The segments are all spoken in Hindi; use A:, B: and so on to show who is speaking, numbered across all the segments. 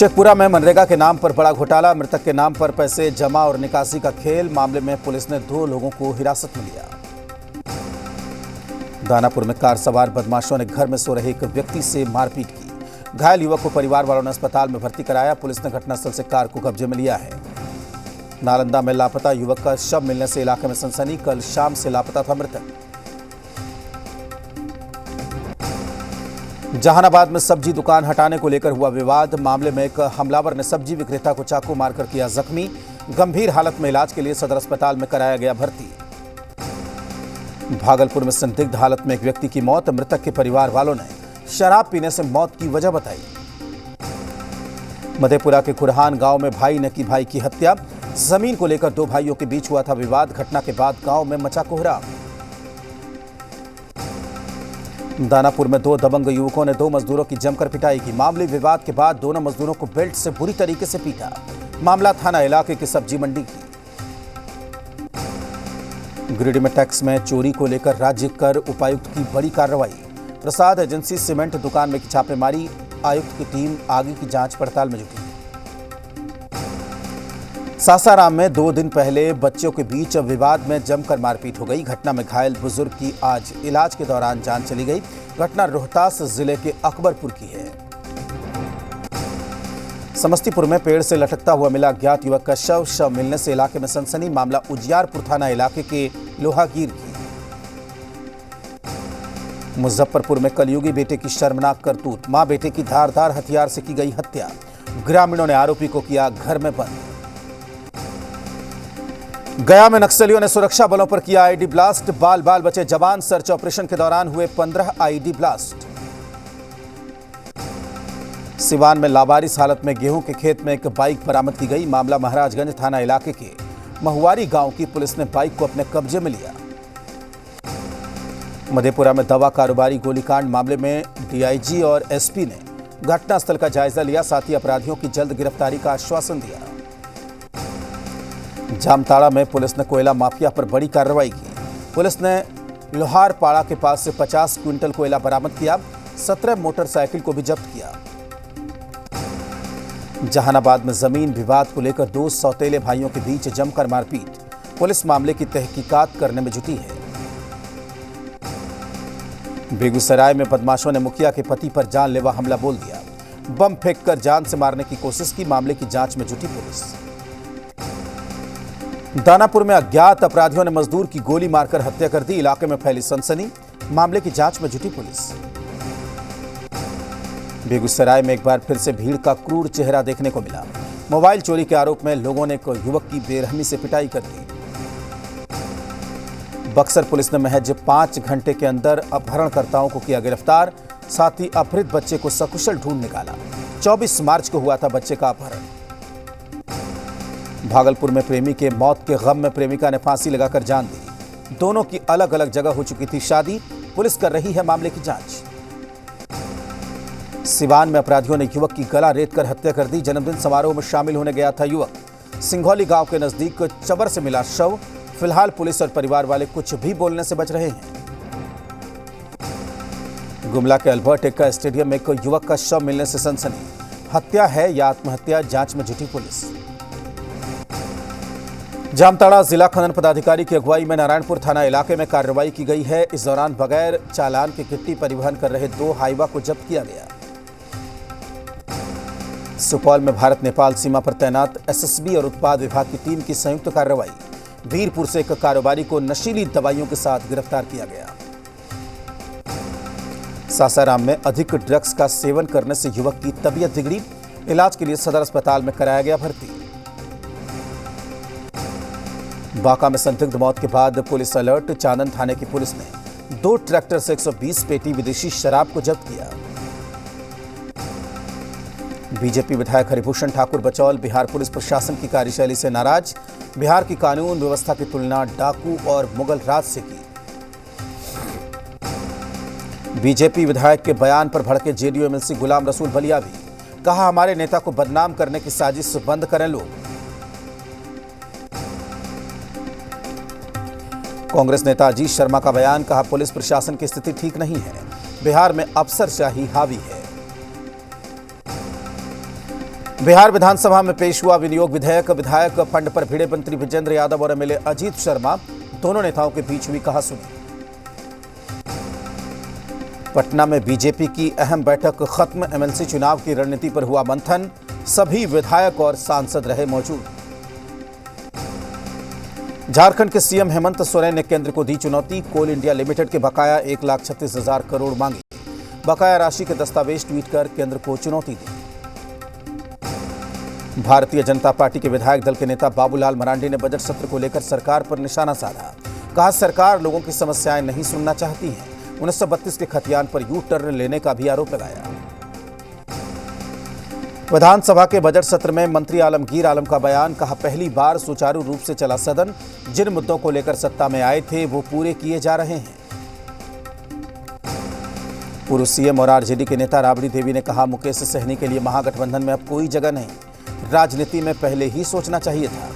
A: शेखपुरा में मनरेगा के नाम पर बड़ा घोटाला, मृतक के नाम पर पैसे जमा और निकासी का खेल। मामले में पुलिस ने 2 लोगों को हिरासत में लिया। दानापुर में कार सवार बदमाशों ने घर में सो रहे एक व्यक्ति से मारपीट की। घायल युवक को परिवार वालों ने अस्पताल में भर्ती कराया। पुलिस ने घटनास्थल से कार को कब्जे में लिया है। नालंदा में लापता युवक का शव मिलने से इलाके में सनसनी। कल शाम से लापता था मृतक। जहानाबाद में सब्जी दुकान हटाने को लेकर हुआ विवाद। मामले में एक हमलावर ने सब्जी विक्रेता को चाकू मारकर किया जख्मी। गंभीर हालत में इलाज के लिए सदर अस्पताल में कराया गया भर्ती। भागलपुर में संदिग्ध हालत में एक व्यक्ति की मौत। मृतक के परिवार वालों ने शराब पीने से मौत की वजह बताई। मधेपुरा के खुरहान गांव में भाई ने की भाई की हत्या। जमीन को लेकर 2 भाइयों के बीच हुआ था विवाद। घटना के बाद गांव में मचा कोहराम। दानापुर में 2 दबंग युवकों ने 2 मजदूरों की जमकर पिटाई की। मामूली विवाद के बाद दोनों मजदूरों को बेल्ट से बुरी तरीके से पीटा। मामला थाना इलाके की सब्जी मंडी की। गिरिडीह में टैक्स में चोरी को लेकर राज्य कर उपायुक्त की बड़ी कार्रवाई। प्रसाद एजेंसी सीमेंट दुकान में की छापेमारी। आयुक्त की टीम आगे की जांच पड़ताल में जुटी। सासाराम में 2 दिन पहले बच्चों के बीच विवाद में जमकर मारपीट हो गई। घटना में घायल बुजुर्ग की आज इलाज के दौरान जान चली गई। घटना रोहतास जिले के अकबरपुर की है। समस्तीपुर में पेड़ से लटकता हुआ मिला अज्ञात युवक का शव मिलने से इलाके में सनसनी। मामला उजियारपुर थाना इलाके के लोहागीर की। मुजफ्फरपुर में कलयुगी बेटे की शर्मनाक करतूत। मां बेटे की धारदार हथियार से की गई हत्या। ग्रामीणों ने आरोपी को किया घर में बंद। गया में नक्सलियों ने सुरक्षा बलों पर किया आईडी ब्लास्ट। बाल बाल बचे जवान। सर्च ऑपरेशन के दौरान हुए 15 आईडी ब्लास्ट। सिवान में लावारिस हालत में गेहूं के खेत में एक बाइक बरामद की गई। मामला महाराजगंज थाना इलाके के महुआरी गांव की। पुलिस ने बाइक को अपने कब्जे में लिया। मधेपुरा में दवा कारोबारी गोलीकांड मामले में डीआईजी और एसपी ने घटनास्थल का जायजा लिया। साथ ही अपराधियों की जल्द गिरफ्तारी का आश्वासन दिया। जामताड़ा में पुलिस ने कोयला माफिया पर बड़ी कार्रवाई की। पुलिस ने लोहारपाड़ा के पास से 50 क्विंटल कोयला बरामद किया। 17 मोटरसाइकिल को भी जब्त किया। जहानाबाद में जमीन विवाद को लेकर 2 सौतेले भाइयों के बीच जमकर मारपीट। पुलिस मामले की तहकीकात करने में जुटी है। बेगूसराय में बदमाशों ने मुखिया के पति पर जानलेवा हमला बोल दिया। बम फेंककर जान से मारने की कोशिश की। मामले की जांच में जुटी पुलिस। दानापुर में अज्ञात अपराधियों ने मजदूर की गोली मारकर हत्या कर दी। इलाके में फैली सनसनी। मामले की जांच में जुटी पुलिस। बेगूसराय में एक बार फिर से भीड़ का क्रूर चेहरा देखने को मिला। मोबाइल चोरी के आरोप में लोगों ने एक युवक की बेरहमी से पिटाई कर दी। बक्सर पुलिस ने महज 5 घंटे के अंदर अपहरणकर्ताओं को किया गिरफ्तार। साथ ही अपहृत बच्चे को सकुशल ढूंढ निकाला। 24 मार्च को हुआ था बच्चे का अपहरण। भागलपुर में प्रेमी के मौत के गम में प्रेमिका ने फांसी लगाकर जान दी। दोनों की अलग अलग जगह हो चुकी थी शादी। पुलिस कर रही है मामले की जांच। सिवान में अपराधियों ने युवक की गला रेतकर हत्या कर दी। जन्मदिन समारोह में शामिल होने गया था युवक। सिंघौली गांव के नजदीक चबर से मिला शव। फिलहाल पुलिस और परिवार वाले कुछ भी बोलने से बच रहे हैं। गुमला के अल्बर्ट एक्का स्टेडियम में एक युवक का शव मिलने से सनसनी। हत्या है या आत्महत्या, जांच में जुटी पुलिस। जामताड़ा जिला खनन पदाधिकारी की अगुवाई में नारायणपुर थाना इलाके में कार्रवाई की गई है। इस दौरान बगैर चालान के गिट्टी परिवहन कर रहे 2 हाईवा को जब्त किया गया। सुपौल में भारत नेपाल सीमा पर तैनात एसएसबी और उत्पाद विभाग की टीम की संयुक्त कार्रवाई। वीरपुर से एक कारोबारी को नशीली दवाइयों के साथ गिरफ्तार किया गया। सासाराम में अधिक ड्रग्स का सेवन करने से युवक की तबीयत बिगड़ी। इलाज के लिए सदर अस्पताल में कराया गया भर्ती। बांका में संदिग्ध मौत के बाद पुलिस अलर्ट। चांदन थाने की पुलिस ने 2 ट्रैक्टर से 120 पेटी विदेशी शराब को जब्त किया। बीजेपी विधायक हरिभूषण ठाकुर बचौल बिहार पुलिस प्रशासन की कार्यशैली से नाराज। बिहार की कानून व्यवस्था की तुलना डाकू और मुगल राज से की। बीजेपी विधायक के बयान पर भड़के जेडीयू एमएलसी गुलाम रसूल बलिया भी। कहा, हमारे नेता को बदनाम करने की साजिश बंद करें लोग। कांग्रेस नेता अजीत शर्मा का बयान। कहा, पुलिस प्रशासन की स्थिति ठीक नहीं है। बिहार में अफसरशाही हावी है। बिहार विधानसभा में पेश हुआ विनियोग विधेयक। विधायक फंड पर भिड़े मंत्री विजेंद्र यादव और एमएलए अजीत शर्मा, दोनों नेताओं के बीच हुई कहासुनी। पटना में बीजेपी की अहम बैठक खत्म। एमएलसी चुनाव की रणनीति पर हुआ मंथन। सभी विधायक और सांसद रहे मौजूद। झारखंड के सीएम हेमंत सोरेन ने केंद्र को दी चुनौती। कोल इंडिया लिमिटेड के बकाया 1,36,000 करोड़ मांगे। बकाया राशि के दस्तावेज ट्वीट कर केंद्र को चुनौती दी। भारतीय जनता पार्टी के विधायक दल के नेता बाबूलाल मरांडी ने बजट सत्र को लेकर सरकार पर निशाना साधा। कहा, सरकार लोगों की समस्याएं नहीं सुनना चाहती है। 1932 के खतियान पर यू टर्न लेने का भी आरोप लगाया। विधानसभा के बजट सत्र में मंत्री आलमगीर आलम का बयान। कहा, पहली बार सुचारू रूप से चला सदन। जिन मुद्दों को लेकर सत्ता में आए थे वो पूरे किए जा रहे हैं। पूर्व सीएम और आरजेडी के नेता राबड़ी देवी ने कहा, मुकेश सहनी के लिए महागठबंधन में अब कोई जगह नहीं। राजनीति में पहले ही सोचना चाहिए था।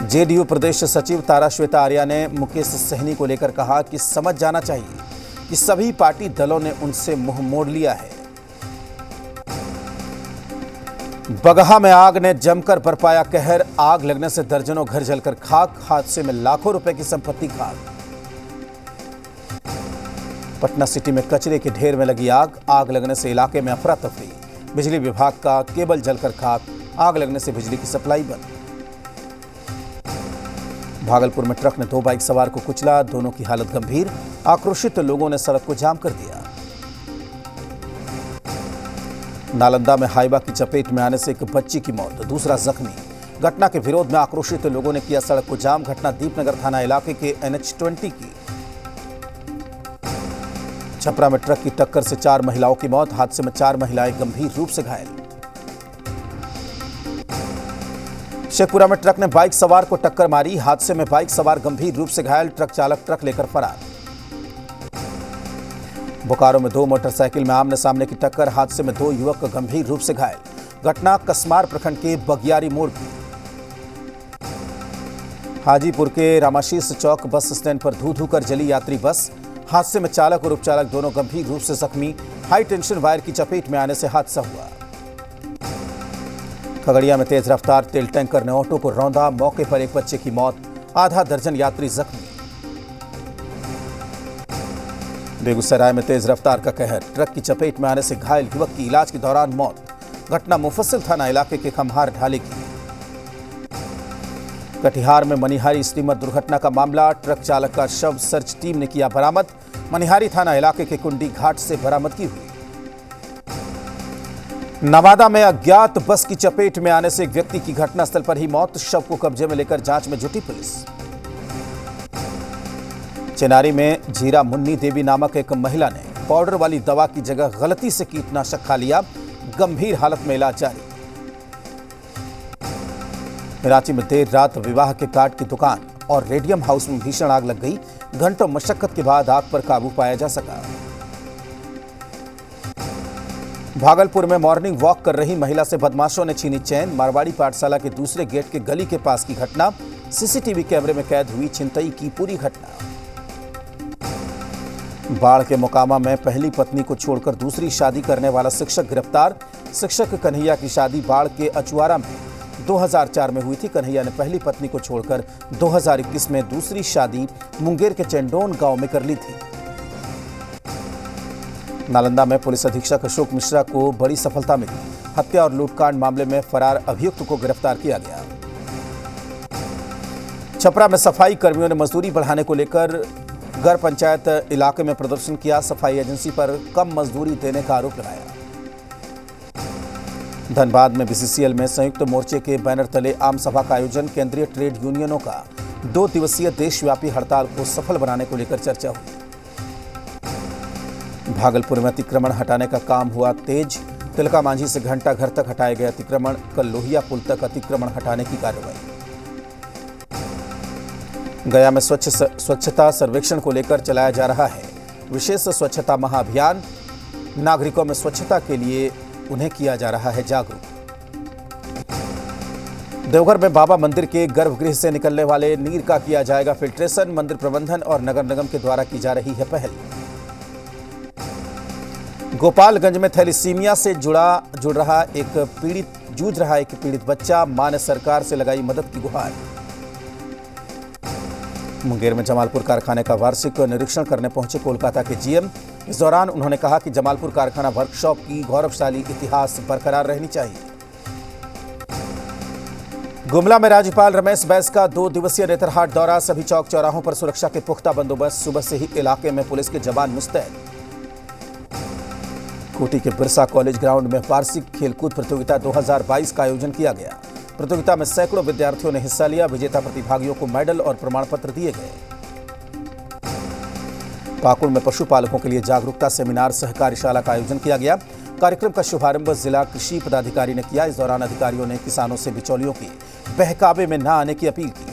A: जेडीयू प्रदेश सचिव तारा श्वेता आर्या ने मुकेश सहनी को लेकर कहा कि समझ जाना चाहिए कि सभी पार्टी दलों ने उनसे मुंह मोड़ लिया है। बगहा में आग ने जमकर बरपाया कहर। आग लगने से दर्जनों घर जलकर खाक। हादसे में लाखों रुपए की संपत्ति खाक। पटना सिटी में कचरे के ढेर में लगी आग। आग लगने से इलाके में अफरा तफरी। बिजली विभाग का केबल जलकर खाक। आग लगने से बिजली की सप्लाई बंद। भागलपुर में ट्रक ने 2 बाइक सवार को कुचला। दोनों की हालत गंभीर। आक्रोशित लोगों ने सड़क को जाम कर दिया। नालंदा में हाइवा की चपेट में आने से एक बच्ची की मौत, दूसरा जख्मी। घटना के विरोध में आक्रोशित लोगों ने किया सड़क को जाम। घटना दीपनगर थाना इलाके के NH-20 की। छपरा में ट्रक की टक्कर से 4 महिलाओं की मौत। हादसे में 4 महिलाएं गंभीर रूप से घायल। शेखपुरा में ट्रक ने बाइक सवार को टक्कर मारी। हादसे में बाइक सवार गंभीर रूप से घायल। ट्रक चालक ट्रक लेकर फरार। बोकारो में 2 मोटरसाइकिल में आमने सामने की टक्कर। हादसे में 2 युवक गंभीर रूप से घायल। घटना कसमार प्रखंड के बगियारी मोड़ की। हाजीपुर के रामाशीष चौक बस स्टैंड पर धू धू कर जली यात्री बस। हादसे में चालक और उपचालक दोनों गंभीर रूप से जख्मी। हाई टेंशन वायर की चपेट में आने से हादसा हुआ। खगड़िया में तेज रफ्तार तेल टैंकर ने ऑटो को रौंदा। मौके पर एक बच्चे की मौत। आधा दर्जन यात्री जख्मी। बेगूसराय में तेज रफ्तार का कहर। ट्रक की चपेट में आने से घायल युवक की इलाज के दौरान मौत। घटना मुफस्सिल थाना इलाके के खम्हार ढाले की। कटिहार में मनिहारी स्टीमर दुर्घटना का मामला। ट्रक चालक का शव सर्च टीम ने किया बरामद। मनिहारी थाना इलाके के कुंडी घाट से बरामदगी हुई। नवादा में अज्ञात बस की चपेट में आने से एक व्यक्ति की घटनास्थल पर ही मौत। शव को कब्जे में लेकर जांच में जुटी पुलिस। चेनारी में जीरा मुन्नी देवी नामक एक महिला ने पाउडर वाली दवा की जगह गलती से कीटनाशक खा लिया। गंभीर हालत में इलाज जारी। रांची में देर रात विवाह के कार्ड की दुकान और रेडियम हाउस में भीषण आग लग गई। घंटों मशक्कत के बाद आग पर काबू पाया जा सका। भागलपुर में मॉर्निंग वॉक कर रही महिला से बदमाशों ने छीनी चैन। मारवाड़ी पाठशाला के दूसरे गेट के गली के पास की घटना। सीसीटीवी कैमरे में कैद हुई छिनतई की पूरी घटना। बाढ़ के मोकामा में पहली पत्नी को छोड़कर दूसरी शादी करने वाला शिक्षक गिरफ्तार। शिक्षक कन्हैया की शादी बाढ़ के अचुआरा में 2004 में हुई थी। कन्हैया ने पहली पत्नी को छोड़कर 2021 में दूसरी शादी मुंगेर के चेंडोन गांव में कर ली थी। नालंदा में पुलिस अधीक्षक अशोक मिश्रा को बड़ी सफलता मिली। हत्या और लूटकांड मामले में फरार अभियुक्त को गिरफ्तार किया गया। छपरा में सफाई कर्मियों ने मजदूरी बढ़ाने को लेकर घर पंचायत इलाके में प्रदर्शन किया। सफाई एजेंसी पर कम मजदूरी देने का आरोप लगाया। धनबाद में बीसीसीएल में संयुक्त मोर्चे के बैनर तले आम सभा का आयोजन। केंद्रीय ट्रेड यूनियनों का 2 दिवसीय देशव्यापी हड़ताल को सफल बनाने को लेकर चर्चा हुई। भागलपुर में अतिक्रमण हटाने का काम हुआ तेज। तिलका मांझी से घंटा घर तक हटाए गए अतिक्रमण। कल लोहिया पुल तक अतिक्रमण हटाने की कार्रवाई। गया में स्वच्छता सर्वेक्षण को लेकर चलाया जा रहा है विशेष स्वच्छता महाअभियान। नागरिकों में स्वच्छता के लिए उन्हें किया जा रहा है जागरूक। देवघर में बाबा मंदिर के गर्भगृह से निकलने वाले नीर का किया जाएगा फिल्ट्रेशन। मंदिर प्रबंधन और नगर निगम के द्वारा की जा रही है पहल। गोपालगंज में थैलीसीमिया से जूझ रहा एक पीड़ित बच्चा, मां ने सरकार से लगाई मदद की गुहार। मुंगेर में जमालपुर कारखाने का वार्षिक निरीक्षण करने पहुंचे कोलकाता के जीएम। इस दौरान उन्होंने कहा कि जमालपुर कारखाना वर्कशॉप की गौरवशाली इतिहास बरकरार रहनी चाहिए। गुमला में राज्यपाल रमेश बैस का 2 दिवसीय नेतरहाट दौरा, सभी चौक चौराहों पर सुरक्षा के पुख्ता बंदोबस्त, सुबह से ही इलाके में पुलिस के जवान मुस्तैद। कोटी के बिरसा कॉलेज ग्राउंड में वार्षिक खेलकूद प्रतियोगिता 2022 का आयोजन किया गया। प्रतियोगिता में सैकड़ों विद्यार्थियों ने हिस्सा लिया। विजेता प्रतिभागियों को मेडल और प्रमाण पत्र दिए गए। पाकुड़ में पशुपालकों के लिए जागरूकता सेमिनार सह कार्यशाला का आयोजन किया गया। कार्यक्रम का शुभारंभ जिला कृषि पदाधिकारी ने किया। इस दौरान अधिकारियों ने किसानों से बिचौलियों के बहकावे में न आने की अपील की।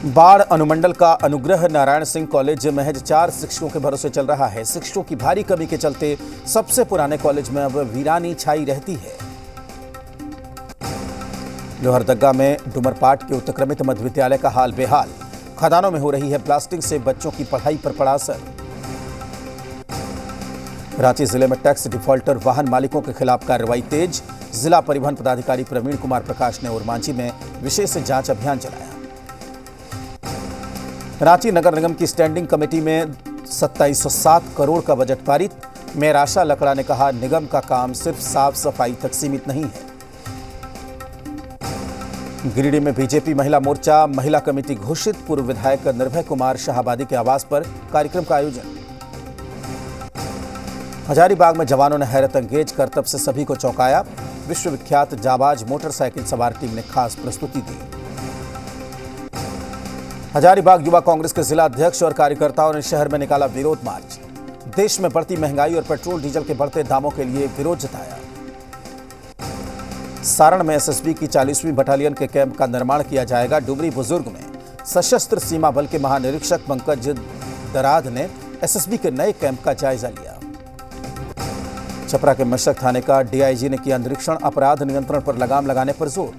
A: बाढ़ अनुमंडल का अनुग्रह नारायण सिंह कॉलेज महज 4 शिक्षकों के भरोसे चल रहा है। शिक्षकों की भारी कमी के चलते सबसे पुराने कॉलेज में अब वीरानी छाई रहती है। लोहरदगा में डुमरपाट के उत्क्रमित मध्य विद्यालय का हाल बेहाल। खदानों में हो रही है ब्लास्टिंग से बच्चों की पढ़ाई पर पड़ा असर। रांची जिले में टैक्स डिफॉल्टर वाहन मालिकों के खिलाफ कार्रवाई तेज। जिला परिवहन पदाधिकारी प्रवीण कुमार प्रकाश ने ओरमांझी में विशेष जांच अभियान चलाया। रांची नगर निगम की स्टैंडिंग कमेटी में 2707 करोड़ का बजट पारित। मेयर आशा लकड़ा ने कहा, निगम का काम सिर्फ साफ सफाई तक सीमित नहीं है। गिरिडीह में बीजेपी महिला मोर्चा महिला कमेटी घोषित। पूर्व विधायक निर्भय कुमार शाहाबादी के आवास पर कार्यक्रम का आयोजन। हजारीबाग में जवानों ने हैरत अंगेज करतब से सभी को चौंकाया। विश्वविख्यात जाबाज मोटरसाइकिल सवार टीम ने खास प्रस्तुति दी। हजारीबाग युवा कांग्रेस के जिला अध्यक्ष और कार्यकर्ताओं ने शहर में निकाला विरोध मार्च। देश में बढ़ती महंगाई और पेट्रोल डीजल के बढ़ते दामों के लिए विरोध जताया। सारण में एसएसबी की 40वीं बटालियन के कैंप का निर्माण किया जाएगा। डुमरी बुजुर्ग में सशस्त्र सीमा बल के महानिरीक्षक पंकज दराद ने एसएसबी के नए कैंप का जायजा लिया। छपरा के मशरक थाने का डीआईजी ने किया निरीक्षण। अपराध नियंत्रण पर लगाम लगाने पर जोर।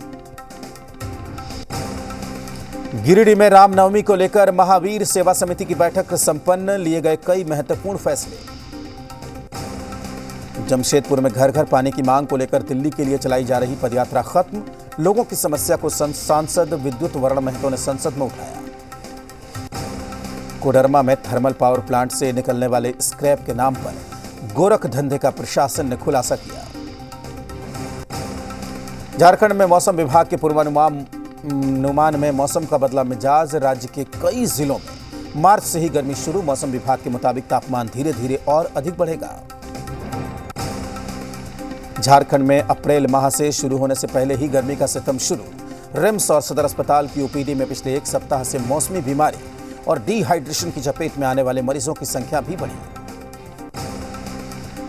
A: गिरिडीह में रामनवमी को लेकर महावीर सेवा समिति की बैठक संपन्न, लिए गए कई महत्वपूर्ण फैसले। जमशेदपुर में घर घर पानी की मांग को लेकर दिल्ली के लिए चलाई जा रही पदयात्रा खत्म। लोगों की समस्या को सांसद विद्युत वर्ण महतो ने संसद में उठाया। कोडरमा में थर्मल पावर प्लांट से निकलने वाले स्क्रैप के नाम पर गोरख धंधे का प्रशासन ने खुलासा किया। झारखंड में मौसम विभाग के पूर्वानुमान में मौसम का बदला मिजाज। राज्य के कई जिलों में मार्च से ही गर्मी शुरू। मौसम विभाग के मुताबिक तापमान धीरे धीरे और अधिक बढ़ेगा। झारखंड में अप्रैल माह से शुरू होने से पहले ही गर्मी का सितम शुरू। रिम्स और सदर अस्पताल की ओपीडी में पिछले 1 सप्ताह से मौसमी बीमारी और डिहाइड्रेशन की चपेट में आने वाले मरीजों की संख्या भी बढ़ी।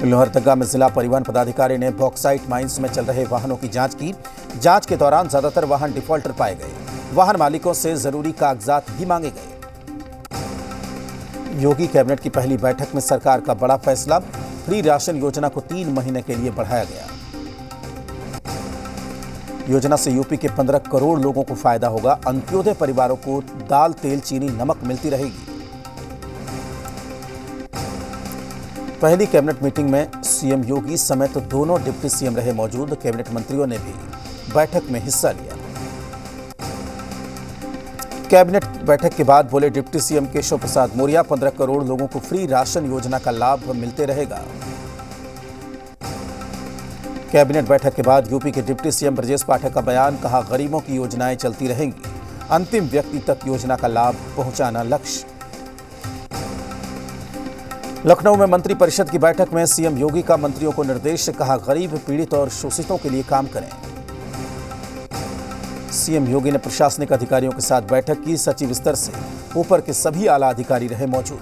A: लोहरदगा में जिला परिवहन पदाधिकारी ने बॉक्साइट माइंस में चल रहे वाहनों की जांच की। जांच के दौरान ज्यादातर वाहन डिफॉल्टर पाए गए। वाहन मालिकों से जरूरी कागजात भी मांगे गए। योगी कैबिनेट की पहली बैठक में सरकार का बड़ा फैसला। फ्री राशन योजना को 3 महीने के लिए बढ़ाया गया। योजना से यूपी के 15 करोड़ लोगों को फायदा होगा। अंत्योदय परिवारों को दाल, तेल, चीनी, नमक मिलती रहेगी। पहली कैबिनेट मीटिंग में सीएम योगी समेत दोनों डिप्टी सीएम रहे मौजूद। कैबिनेट मंत्रियों ने भी बैठक में हिस्सा लिया। कैबिनेट बैठक के बाद बोले डिप्टी सीएम केशव प्रसाद मौर्य, 15 करोड़ लोगों को फ्री राशन योजना का लाभ मिलते रहेगा। कैबिनेट बैठक के बाद यूपी के डिप्टी सीएम ब्रजेश पाठक का बयान, कहा गरीबों की योजनाएं चलती रहेंगी। अंतिम व्यक्ति तक योजना का लाभ पहुंचाना लक्ष्य। लखनऊ में मंत्री परिषद की बैठक में सीएम योगी का मंत्रियों को निर्देश, कहा गरीब, पीड़ित और शोषितों के लिए काम करें। सीएम योगी ने प्रशासनिक अधिकारियों के साथ बैठक की। सचिव स्तर से ऊपर के सभी आला अधिकारी रहे मौजूद।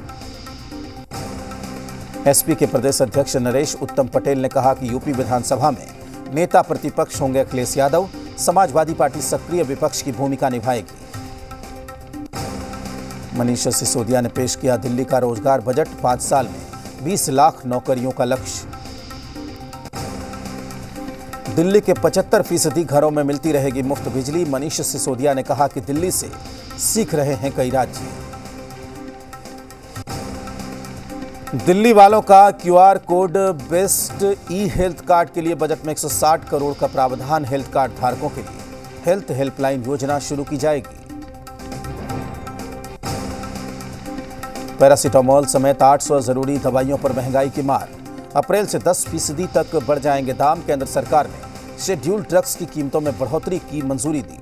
A: एसपी के प्रदेश अध्यक्ष नरेश उत्तम पटेल ने कहा कि यूपी विधानसभा में नेता प्रतिपक्ष होंगे अखिलेश यादव। समाजवादी पार्टी सक्रिय विपक्ष की भूमिका निभाएगी। मनीष सिसोदिया ने पेश किया दिल्ली का रोजगार बजट। 5 साल में 20 लाख नौकरियों का लक्ष्य। दिल्ली के 75% घरों में मिलती रहेगी मुफ्त बिजली। मनीष सिसोदिया ने कहा कि दिल्ली से सीख रहे हैं कई राज्य। दिल्ली वालों का क्यूआर कोड बेस्ड ई हेल्थ कार्ड के लिए बजट में 160 करोड़ का प्रावधान। हेल्थ कार्ड धारकों के लिए हेल्थ हेल्पलाइन योजना शुरू की जाएगी। पैरासीटामोल समेत 800 जरूरी दवाइयों पर महंगाई की मार। अप्रैल से 10% तक बढ़ जाएंगे दाम। केंद्र सरकार ने शेड्यूल्ड ड्रग्स की कीमतों में बढ़ोतरी की मंजूरी दी।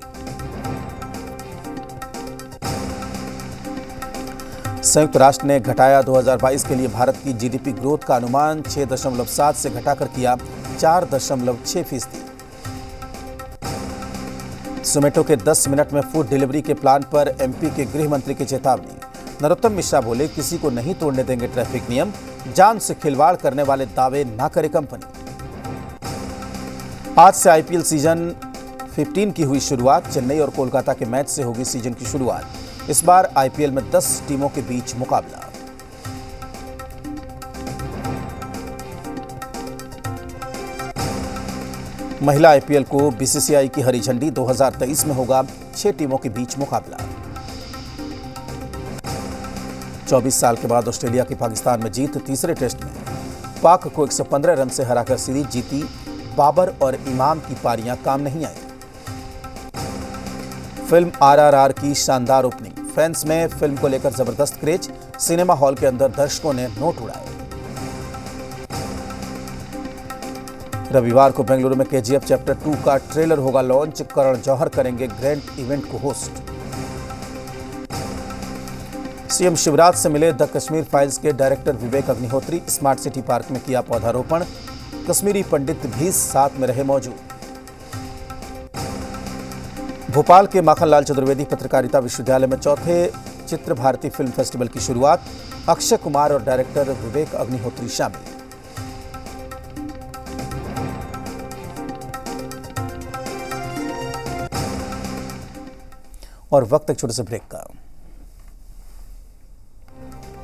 A: संयुक्त राष्ट्र ने घटाया 2022 के लिए भारत की जीडीपी ग्रोथ का अनुमान। 6.7 से घटाकर किया 4.6%। जोमेटो के 10 मिनट में फूड डिलीवरी के प्लान पर एमपी के गृह मंत्री की चेतावनी। नरोत्तम मिश्रा बोले, किसी को नहीं तोड़ने देंगे ट्रैफिक नियम। जान से खिलवाड़ करने वाले दावे ना करे कंपनी। आज से आईपीएल सीजन 15 की हुई शुरुआत। चेन्नई और कोलकाता के मैच से होगी सीजन की शुरुआत। इस बार आईपीएल में 10 टीमों के बीच मुकाबला। महिला आईपीएल को बीसीसीआई की हरी झंडी। 2023 में होगा 6 टीमों के बीच मुकाबला। 24 साल के बाद ऑस्ट्रेलिया की पाकिस्तान में जीत। तीसरे टेस्ट में पाक को 115 रन से हराकर सीरीज जीती। बाबर और इमाम की पारियां काम नहीं आई। फिल्म आरआरआर की शानदार ओपनिंग। फैंस में फिल्म को लेकर जबरदस्त क्रेज। सिनेमा हॉल के अंदर दर्शकों ने नोट उड़ाए। रविवार को बेंगलुरु में केजीएफ चैप्टर 2 का ट्रेलर होगा लॉन्च। करण जौहर करेंगे ग्रैंड इवेंट को होस्ट। सीएम शिवराज से मिले द कश्मीर फाइल्स के director Vivek Agnihotri. Smart city park में किया पौधारोपण। कश्मीरी पंडित भी साथ में रहे मौजूद। भोपाल के माखनलाल चतुर्वेदी पत्रकारिता विश्वविद्यालय में चौथे चित्र भारती फिल्म फेस्टिवल की शुरुआत। अक्षय कुमार और डायरेक्टर विवेक अग्निहोत्री शामिल। और वक्त एक छोटे से ब्रेक का।